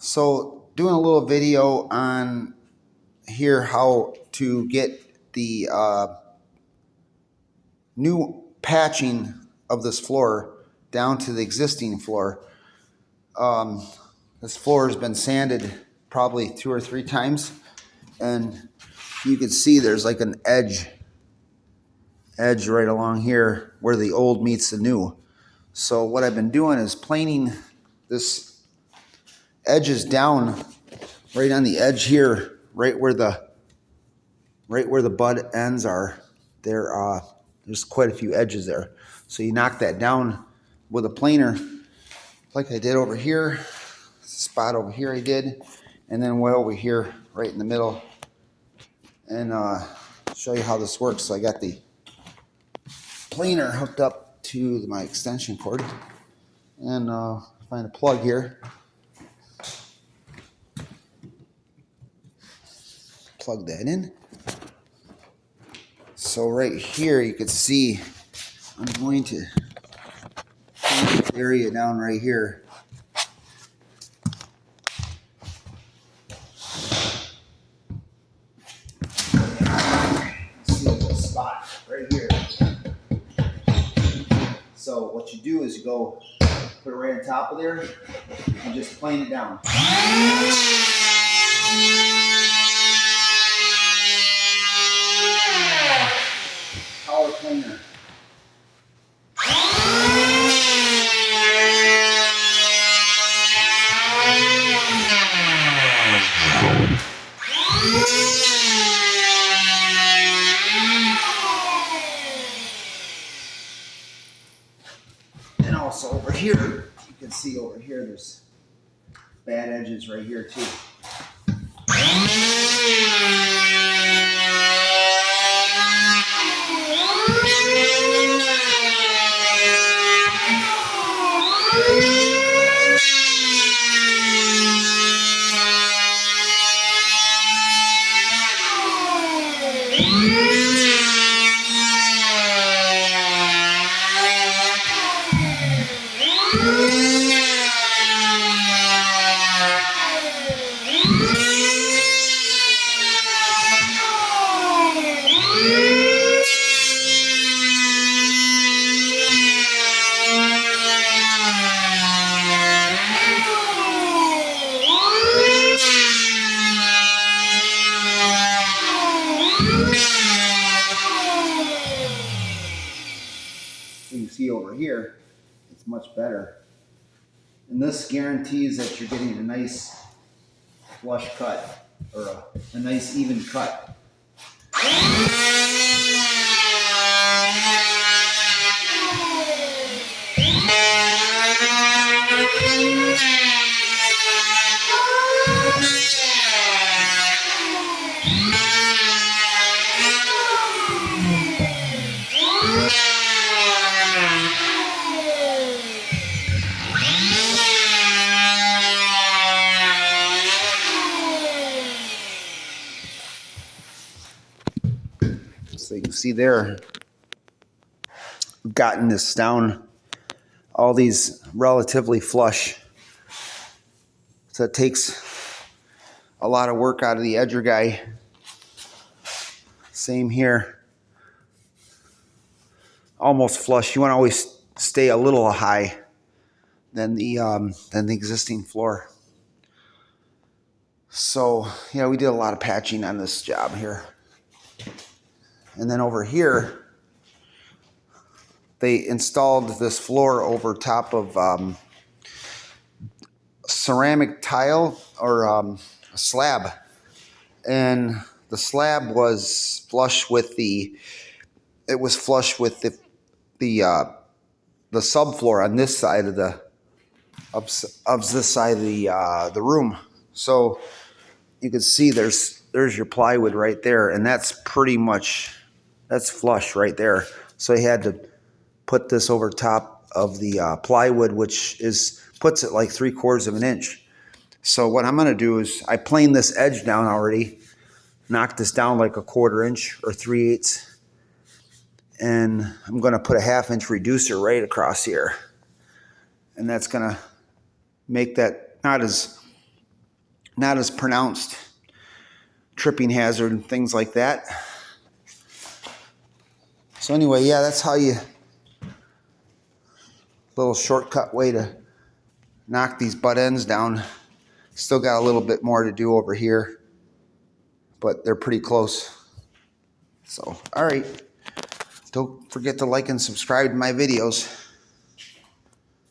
So doing a little video on here how to get the new patching of this floor down to the existing floor. This floor has been sanded probably 2 or 3 times, and you can see there's like an edge right along here where the old meets the new. So what I've been doing is planing this edges down right on the edge here, right where the bud ends are. There's quite a few edges there. So you knock that down with a planer, like I did over here. Spot over here I did, and then way over here, right in the middle. And show you how this works. So I got the planer hooked up to my extension cord, and find a plug here. Plug that in. So right here you can see I'm going to paint this area down right here. See a spot right here. So what you do is you go put it right on top of there and just plane it down. Power planer. And also over here, you can see over here there's bad edges right here too. You can see over here, it's much better. And this guarantees that you're getting a nice flush cut, or a nice even cut. So you can see there, we've gotten this down, all these relatively flush. So it takes a lot of work out of the edger guy. Same here. Almost flush. You want to always stay a little high than the existing floor. So yeah, we did a lot of patching on this job here. And then over here, they installed this floor over top of ceramic tile, or a slab. And the slab was flush with the subfloor on this side of the room. So you can see there's your plywood right there, and that's flush right there. So he had to put this over top of the plywood, which puts it like 3/4 of an inch. So what I'm going to do is I planed this edge down already, knocked this down like a 1/4 inch or 3/8, and I'm going to put a 1/2 inch reducer right across here, and that's going to make that not as not as pronounced tripping hazard and things like that. So anyway, yeah, that's how you, little shortcut way to knock these butt ends down. Still got a little bit more to do over here, but they're pretty close. So, all right. Don't forget to like and subscribe to my videos.